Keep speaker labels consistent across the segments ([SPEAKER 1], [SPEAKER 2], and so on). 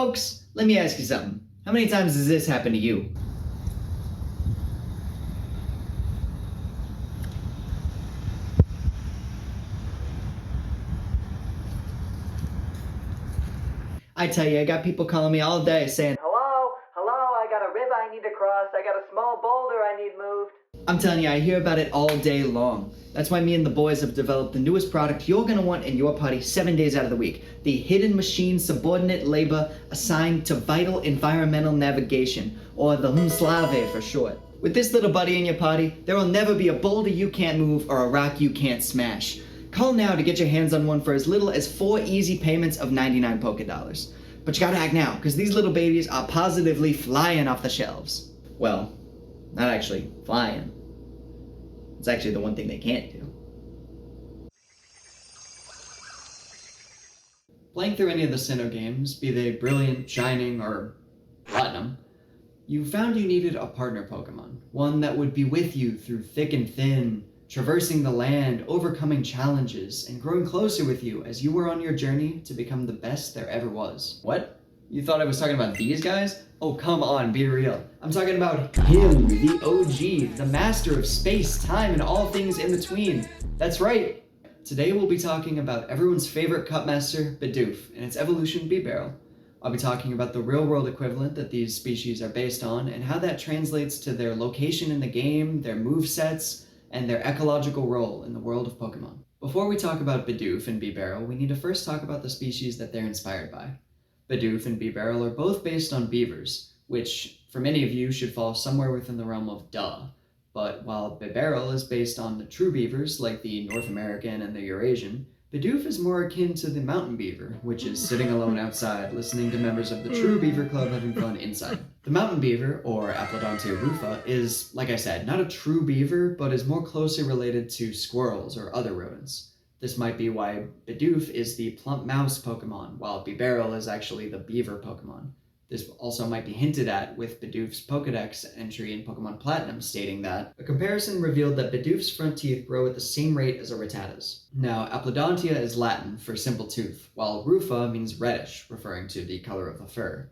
[SPEAKER 1] Folks, let me ask you something. How many times has this happened to you? I tell you, I got people calling me all day saying, hello, I got a river I need to cross, I got a small boulder I need moved. I'm telling you, I hear about it all day long. That's why me and the boys have developed the newest product you're gonna want in your party 7 days out of the week. The Hidden Machine Subordinate Labor Assigned to Vital Environmental Navigation, or the HMSLAVE for short. With this little buddy in your party, there will never be a boulder you can't move or a rock you can't smash. Call now to get your hands on one for as little as 4 easy payments of 99 Poké Dollars. But you gotta act now, because these little babies are positively flying off the shelves. Well, not actually flying. It's actually the one thing they can't do. Playing through any of the Sinnoh games, be they Brilliant, Shining, or Platinum, you found you needed a partner Pokemon. One that would be with you through thick and thin, traversing the land, overcoming challenges, and growing closer with you as you were on your journey to become the best there ever was. What? You thought I was talking about these guys? Oh, come on, be real. I'm talking about him, the OG, the master of space, time, and all things in between. That's right. Today we'll be talking about everyone's favorite Cutmaster, Bidoof, and its evolution, Bibarel. I'll be talking about the real-world equivalent that these species are based on, and how that translates to their location in the game, their movesets, and their ecological role in the world of Pokemon. Before we talk about Bidoof and Bibarel, we need to first talk about the species that they're inspired by. Bidoof and Bibarel are both based on beavers, which for many of you should fall somewhere within the realm of duh. But while Bibarel is based on the true beavers like the North American and the Eurasian, Bidoof is more akin to the mountain beaver, which is sitting alone outside listening to members of the true beaver club having fun inside. The mountain beaver, or Aplodontia rufa, is, like I said, not a true beaver, but is more closely related to squirrels or other rodents. This might be why Bidoof is the plump mouse Pokemon, while Bibarel is actually the beaver Pokemon. This also might be hinted at with Bidoof's Pokedex entry in Pokemon Platinum stating that a comparison revealed that Bidoof's front teeth grow at the same rate as a Rattata's. Now, Aplodontia is Latin for simple tooth, while rufa means reddish, referring to the color of the fur.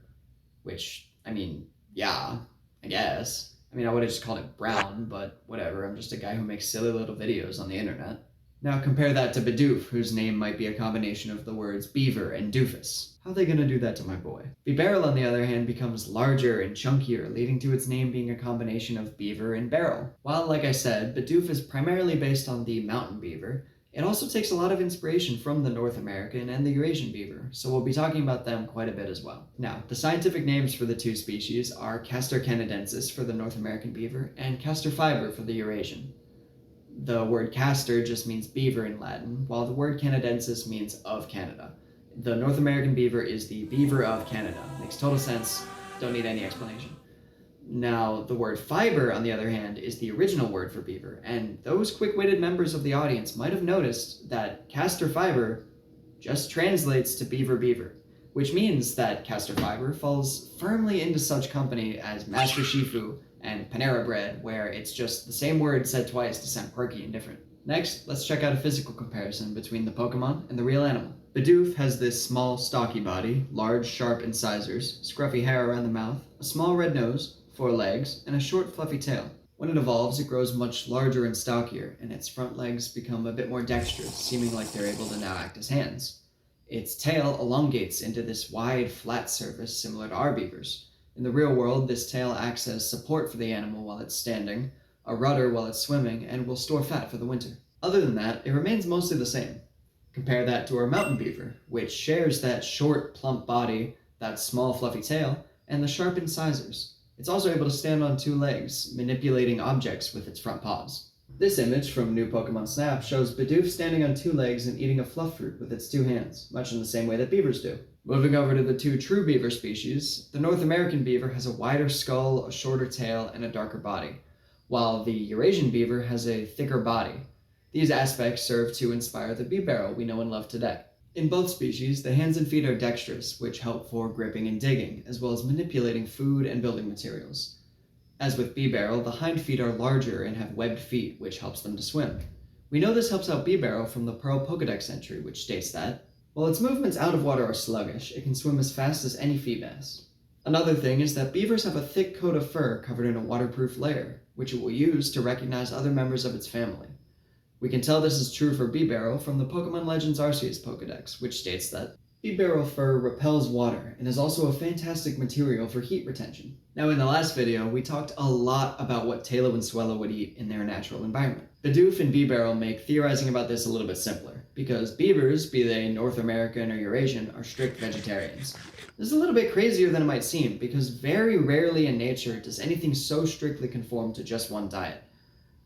[SPEAKER 1] Which, I mean, yeah, I guess. I mean, I would have just called it brown, but whatever, I'm just a guy who makes silly little videos on the internet. Now compare that to Bidoof, whose name might be a combination of the words beaver and doofus. How are they gonna do that to my boy? Bibarel, on the other hand, becomes larger and chunkier, leading to its name being a combination of beaver and barrel. While, like I said, Bidoof is primarily based on the mountain beaver, it also takes a lot of inspiration from the North American and the Eurasian beaver, so we'll be talking about them quite a bit as well. Now, the scientific names for the two species are Castor canadensis for the North American beaver and Castor fiber for the Eurasian. The word castor just means beaver in Latin, while the word canadensis means of Canada. The North American beaver is the beaver of Canada. Makes total sense, don't need any explanation. Now, the word fiber, on the other hand, is the original word for beaver, and those quick-witted members of the audience might have noticed that castor fiber just translates to beaver, which means that castor fiber falls firmly into such company as Master Shifu and Panera Bread, where it's just the same word said twice to sound quirky and different. Next, let's check out a physical comparison between the Pokemon and the real animal. Bidoof has this small, stocky body, large, sharp incisors, scruffy hair around the mouth, a small red nose, 4 legs, and a short, fluffy tail. When it evolves, it grows much larger and stockier, and its front legs become a bit more dexterous, seeming like they're able to now act as hands. Its tail elongates into this wide, flat surface similar to our beavers. In the real world, this tail acts as support for the animal while it's standing, a rudder while it's swimming, and will store fat for the winter. Other than that, it remains mostly the same. Compare that to our mountain beaver, which shares that short, plump body, that small, fluffy tail, and the sharp incisors. It's also able to stand on 2 legs, manipulating objects with its front paws. This image from New Pokemon Snap shows Bidoof standing on 2 legs and eating a fluff fruit with its 2 hands, much in the same way that beavers do. Moving over to the 2 true beaver species, the North American beaver has a wider skull, a shorter tail, and a darker body, while the Eurasian beaver has a thicker body. These aspects serve to inspire the Bibarel we know and love today. In both species, the hands and feet are dexterous, which help for gripping and digging, as well as manipulating food and building materials. As with Bibarel, the hind feet are larger and have webbed feet, which helps them to swim. We know this helps out Bibarel from the Pearl Pokedex entry, which states that While its movements out of water are sluggish, it can swim as fast as any feed mass. Another thing is that beavers have a thick coat of fur covered in a waterproof layer, which it will use to recognize other members of its family. We can tell this is true for Bibarel from the Pokemon Legends Arceus Pokedex, which states that Bibarel fur repels water and is also a fantastic material for heat retention. Now in the last video, we talked a lot about what Taillow and Swellow would eat in their natural environment. Bidoof and Bibarel make theorizing about this a little bit simpler, because beavers, be they North American or Eurasian, are strict vegetarians. This is a little bit crazier than it might seem, because very rarely in nature does anything so strictly conform to just one diet.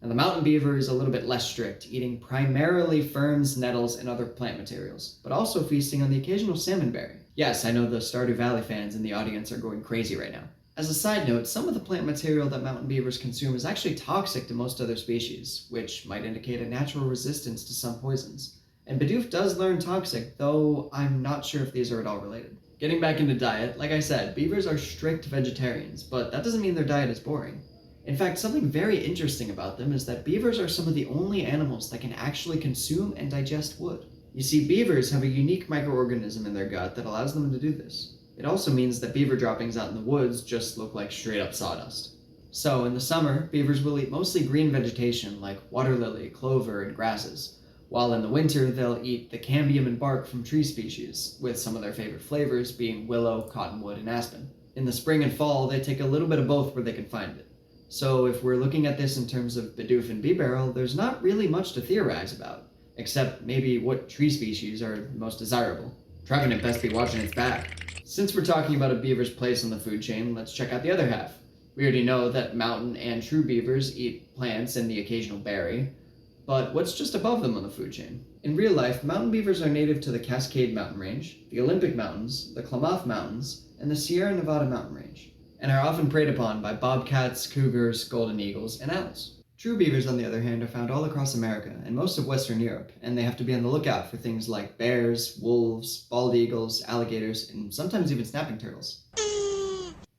[SPEAKER 1] And the mountain beaver is a little bit less strict, eating primarily ferns, nettles, and other plant materials, but also feasting on the occasional salmonberry. Yes, I know the Stardew Valley fans in the audience are going crazy right now. As a side note, some of the plant material that mountain beavers consume is actually toxic to most other species, which might indicate a natural resistance to some poisons. And Bidoof does learn toxic, though I'm not sure if these are at all related. Getting back into diet, like I said, beavers are strict vegetarians, but that doesn't mean their diet is boring. In fact, something very interesting about them is that beavers are some of the only animals that can actually consume and digest wood. You see, beavers have a unique microorganism in their gut that allows them to do this. It also means that beaver droppings out in the woods just look like straight up sawdust. So, in the summer, beavers will eat mostly green vegetation like water lily, clover, and grasses, while in the winter they'll eat the cambium and bark from tree species, with some of their favorite flavors being willow, cottonwood, and aspen. In the spring and fall, they take a little bit of both where they can find it. So if we're looking at this in terms of Bidoof and Bibarel, there's not really much to theorize about, except maybe what tree species are most desirable. Trevenant best be watching its back. Since we're talking about a beaver's place on the food chain, let's check out the other half. We already know that mountain and true beavers eat plants and the occasional berry, but what's just above them on the food chain? In real life, mountain beavers are native to the Cascade Mountain Range, the Olympic Mountains, the Klamath Mountains, and the Sierra Nevada Mountain Range, and are often preyed upon by bobcats, cougars, golden eagles, and owls. True beavers, on the other hand, are found all across America and most of Western Europe, and they have to be on the lookout for things like bears, wolves, bald eagles, alligators, and sometimes even snapping turtles.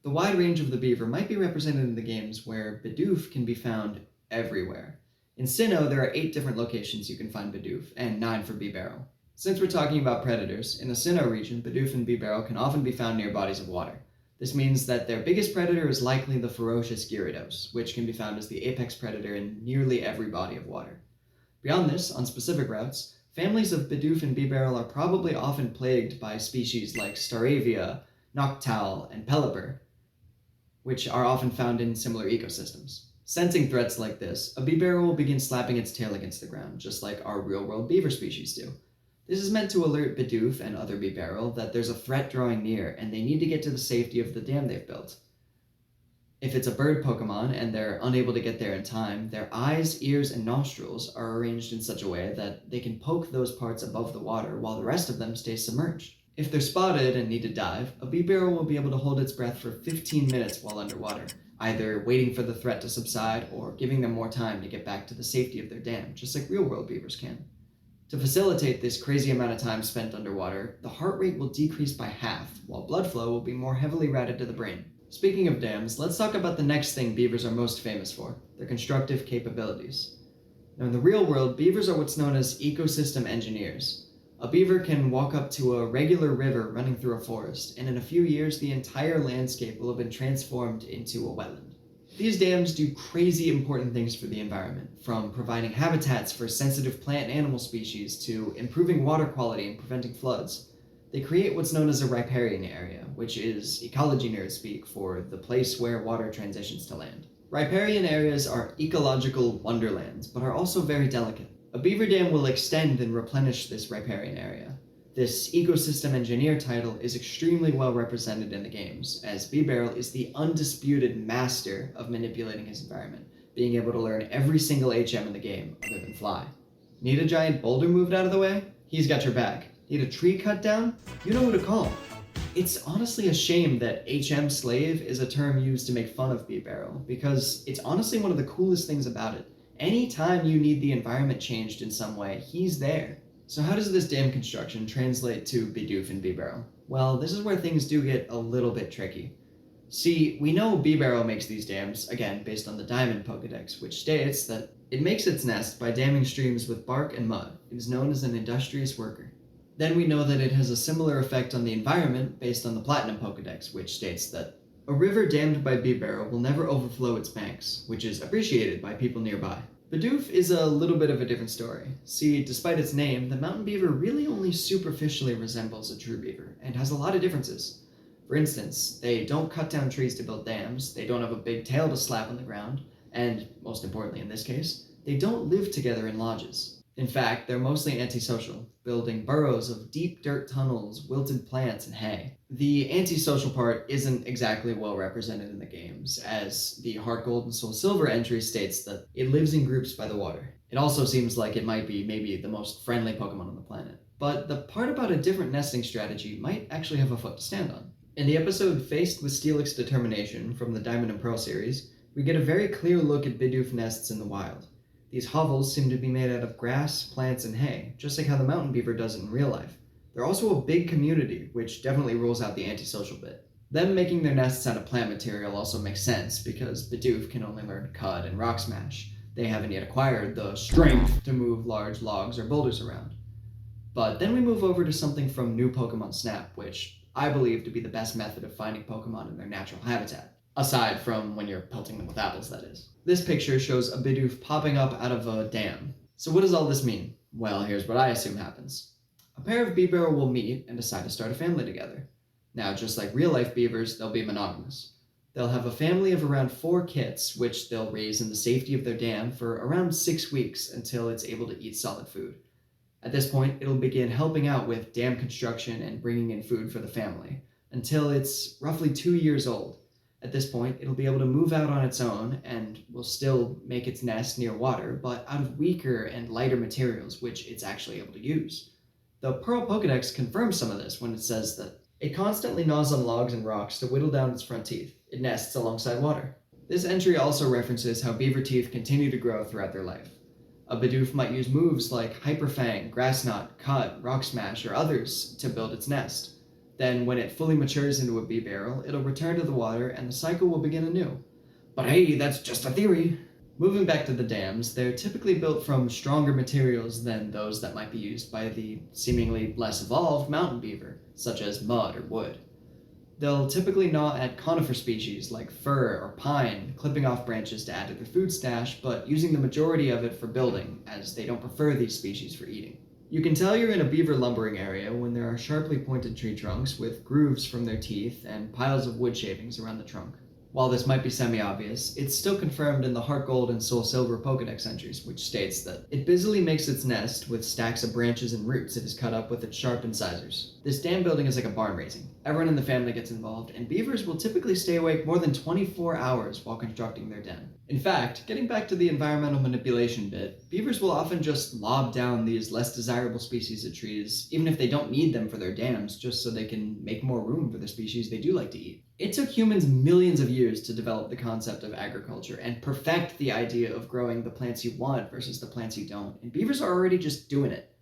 [SPEAKER 1] The wide range of the beaver might be represented in the games where Bidoof can be found everywhere. In Sinnoh, there are 8 different locations you can find Bidoof, and 9 for Bibarel. Since we're talking about predators, in the Sinnoh region, Bidoof and Bibarel can often be found near bodies of water. This means that their biggest predator is likely the ferocious Gyarados, which can be found as the apex predator in nearly every body of water. Beyond this, on specific routes, families of Bidoof and Bibarel are probably often plagued by species like Staravia, Noctowl, and Pelipper, which are often found in similar ecosystems. Sensing threats like this, a Bibarel will begin slapping its tail against the ground, just like our real-world beaver species do. This is meant to alert Bidoof and other Bibarel that there's a threat drawing near and they need to get to the safety of the dam they've built. If it's a bird Pokemon and they're unable to get there in time, their eyes, ears, and nostrils are arranged in such a way that they can poke those parts above the water while the rest of them stays submerged. If they're spotted and need to dive, a Bibarel will be able to hold its breath for 15 minutes while underwater, either waiting for the threat to subside or giving them more time to get back to the safety of their dam, just like real-world beavers can. To facilitate this crazy amount of time spent underwater, the heart rate will decrease by half, while blood flow will be more heavily routed to the brain. Speaking of dams, let's talk about the next thing beavers are most famous for, their constructive capabilities. Now in the real world, beavers are what's known as ecosystem engineers. A beaver can walk up to a regular river running through a forest, and in a few years the entire landscape will have been transformed into a wetland. These dams do crazy important things for the environment, from providing habitats for sensitive plant and animal species to improving water quality and preventing floods. They create what's known as a riparian area, which is ecology nerd speak for the place where water transitions to land. Riparian areas are ecological wonderlands, but are also very delicate. A beaver dam will extend and replenish this riparian area. This ecosystem engineer title is extremely well represented in the games, as Bibarel is the undisputed master of manipulating his environment, being able to learn every single HM in the game, other than fly. Need a giant boulder moved out of the way? He's got your back. Need a tree cut down? You know who to call. It's honestly a shame that HM slave is a term used to make fun of Bibarel, because it's honestly one of the coolest things about it. Anytime you need the environment changed in some way, he's there. So how does this dam construction translate to Bidoof and Bibarel? Well, this is where things do get a little bit tricky. See, we know Bibarel makes these dams, again, based on the Diamond Pokedex, which states that it makes its nest by damming streams with bark and mud. It is known as an industrious worker. Then we know that it has a similar effect on the environment based on the Platinum Pokedex, which states that a river dammed by Bibarel will never overflow its banks, which is appreciated by people nearby. Bidoof is a little bit of a different story. See, despite its name, the mountain beaver really only superficially resembles a true beaver, and has a lot of differences. For instance, they don't cut down trees to build dams, they don't have a big tail to slap on the ground, and, most importantly in this case, they don't live together in lodges. In fact, they're mostly antisocial, building burrows of deep dirt tunnels, wilted plants, and hay. The antisocial part isn't exactly well represented in the games, as the Heart Gold and Soul Silver entry states that it lives in groups by the water. It also seems like it might be maybe the most friendly Pokemon on the planet. But the part about a different nesting strategy might actually have a foot to stand on. In the episode Faced with Steelix's Determination from the Diamond and Pearl series, we get a very clear look at Bidoof nests in the wild. These hovels seem to be made out of grass, plants, and hay, just like how the mountain beaver does it in real life. They're also a big community, which definitely rules out the antisocial bit. Them making their nests out of plant material also makes sense, because Bidoof can only learn Cud and Rock Smash. They haven't yet acquired the strength to move large logs or boulders around. But then we move over to something from New Pokemon Snap, which I believe to be the best method of finding Pokemon in their natural habitat. Aside from when you're pelting them with apples, that is. This picture shows a Bidoof popping up out of a dam. So what does all this mean? Well, here's what I assume happens. A pair of Bibarel will meet and decide to start a family together. Now, just like real-life beavers, they'll be monogamous. They'll have a family of around 4 kits, which they'll raise in the safety of their dam for around 6 weeks until it's able to eat solid food. At this point, it'll begin helping out with dam construction and bringing in food for the family, until it's roughly 2 years old. At this point, it'll be able to move out on its own and will still make its nest near water, but out of weaker and lighter materials, which it's actually able to use. The Pearl Pokedex confirms some of this when it says that it constantly gnaws on logs and rocks to whittle down its front teeth. It nests alongside water. This entry also references how beaver teeth continue to grow throughout their life. A Bidoof might use moves like Hyper Fang, Grass Knot, Cut, Rock Smash, or others to build its nest. Then, when it fully matures into a Bibarel, it'll return to the water and the cycle will begin anew. But hey, that's just a theory! Moving back to the dams, they're typically built from stronger materials than those that might be used by the seemingly less evolved mountain beaver, such as mud or wood. They'll typically gnaw at conifer species like fir or pine, clipping off branches to add to their food stash, but using the majority of it for building, as they don't prefer these species for eating. You can tell you're in a beaver lumbering area when there are sharply pointed tree trunks with grooves from their teeth and piles of wood shavings around the trunk. While this might be semi-obvious, it's still confirmed in the Heart Gold and Soul Silver Pokedex entries, which states that it busily makes its nest with stacks of branches and roots it has cut up with its sharp incisors. This dam building is like a barn raising. Everyone in the family gets involved, and beavers will typically stay awake more than 24 hours while constructing their den. In fact, getting back to the environmental manipulation bit, beavers will often just lob down these less desirable species of trees, even if they don't need them for their dams, just so they can make more room for the species they do like to eat. It took humans millions of years to develop the concept of agriculture and perfect the idea of growing the plants you want versus the plants you don't, and beavers are already just doing it.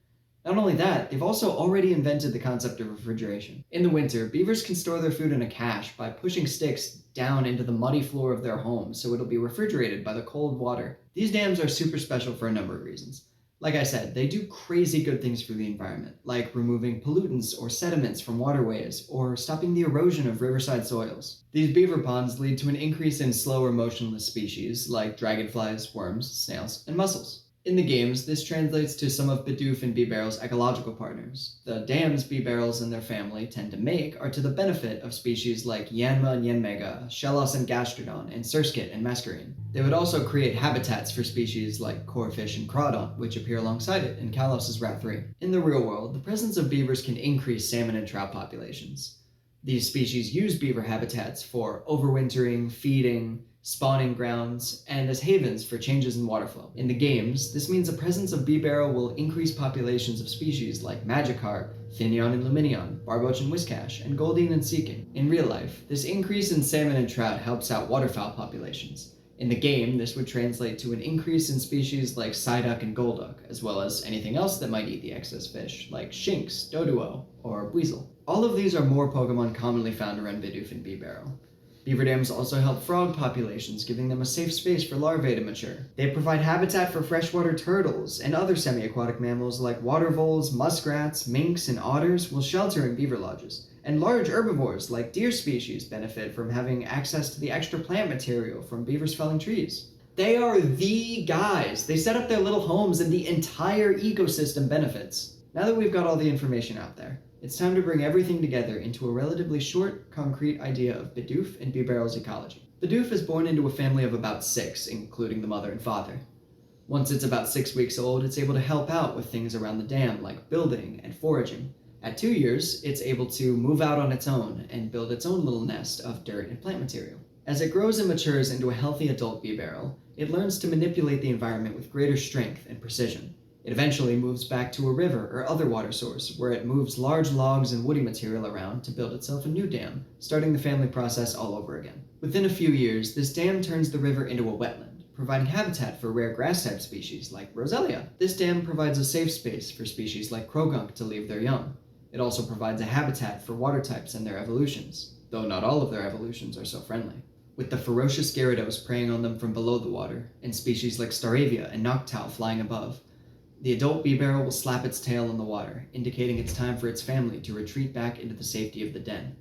[SPEAKER 1] Not only that, they've also already invented the concept of refrigeration. In the winter, beavers can store their food in a cache by pushing sticks down into the muddy floor of their home so it'll be refrigerated by the cold water. These dams are super special for a number of reasons. Like I said, they do crazy good things for the environment, like removing pollutants or sediments from waterways, or stopping the erosion of riverside soils. These beaver ponds lead to an increase in slower motionless species, like dragonflies, worms, snails, and mussels. In the games, this translates to some of Bidoof and Bibarel's ecological partners. The dams Bibarels and their family tend to make are to the benefit of species like Yanma and Yanmega, Shellos and Gastrodon, and Surskit and Mascarene. They would also create habitats for species like Corefish and Crawdon, which appear alongside it in Kalos' Route 3. In the real world, the presence of beavers can increase salmon and trout populations. These species use beaver habitats for overwintering, feeding, spawning grounds, and as havens for changes in water flow. In the games, this means the presence of Bibarel will increase populations of species like Magikarp, Finneon and Luminion, Barboach and Whiscash, and Goldeen and Seaking. In real life, this increase in salmon and trout helps out waterfowl populations. In the game, this would translate to an increase in species like Psyduck and Golduck, as well as anything else that might eat the excess fish, like Shinx, Doduo, or Weasel. All of these are more Pokemon commonly found around Bidoof and Bibarel. Beaver dams also help frog populations, giving them a safe space for larvae to mature. They provide habitat for freshwater turtles and other semi-aquatic mammals like water voles, muskrats, minks, and otters will shelter in beaver lodges. And large herbivores like deer species benefit from having access to the extra plant material from beavers felling trees. They are the guys. They set up their little homes and the entire ecosystem benefits. Now that we've got all the information out there, it's time to bring everything together into a relatively short, concrete idea of Bidoof and Bebarrel's ecology. Bidoof is born into a family of about 6, including the mother and father. Once it's about 6 weeks old, it's able to help out with things around the dam, like building and foraging. At 2 years, it's able to move out on its own and build its own little nest of dirt and plant material. As it grows and matures into a healthy adult bebarrel, it learns to manipulate the environment with greater strength and precision. It eventually moves back to a river or other water source, where it moves large logs and woody material around to build itself a new dam, starting the family process all over again. Within a few years, this dam turns the river into a wetland, providing habitat for rare grass-type species like Roselia. This dam provides a safe space for species like crogunk to leave their young. It also provides a habitat for water types and their evolutions, though not all of their evolutions are so friendly. With the ferocious Gyarados preying on them from below the water, and species like Staravia and Noctowl flying above, the adult bebarrel will slap its tail in the water, indicating it's time for its family to retreat back into the safety of the den.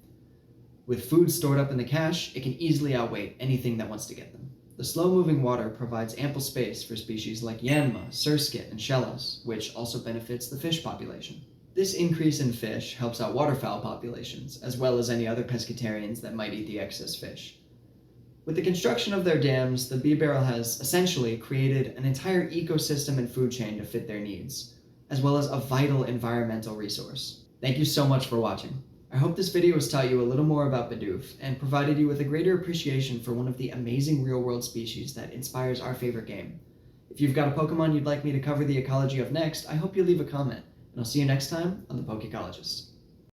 [SPEAKER 1] With food stored up in the cache, it can easily outweigh anything that wants to get them. The slow-moving water provides ample space for species like Yanma, Surskit, and Shellos, which also benefits the fish population. This increase in fish helps out waterfowl populations, as well as any other pescatarians that might eat the excess fish. With the construction of their dams, the bebarrel has essentially created an entire ecosystem and food chain to fit their needs, as well as a vital environmental resource. Thank you so much for watching. I hope this video has taught you a little more about Bidoof and provided you with a greater appreciation for one of the amazing real-world species that inspires our favorite game. If you've got a Pokemon you'd like me to cover the ecology of next, I hope you leave a comment, and I'll see you next time on the Pokécologist.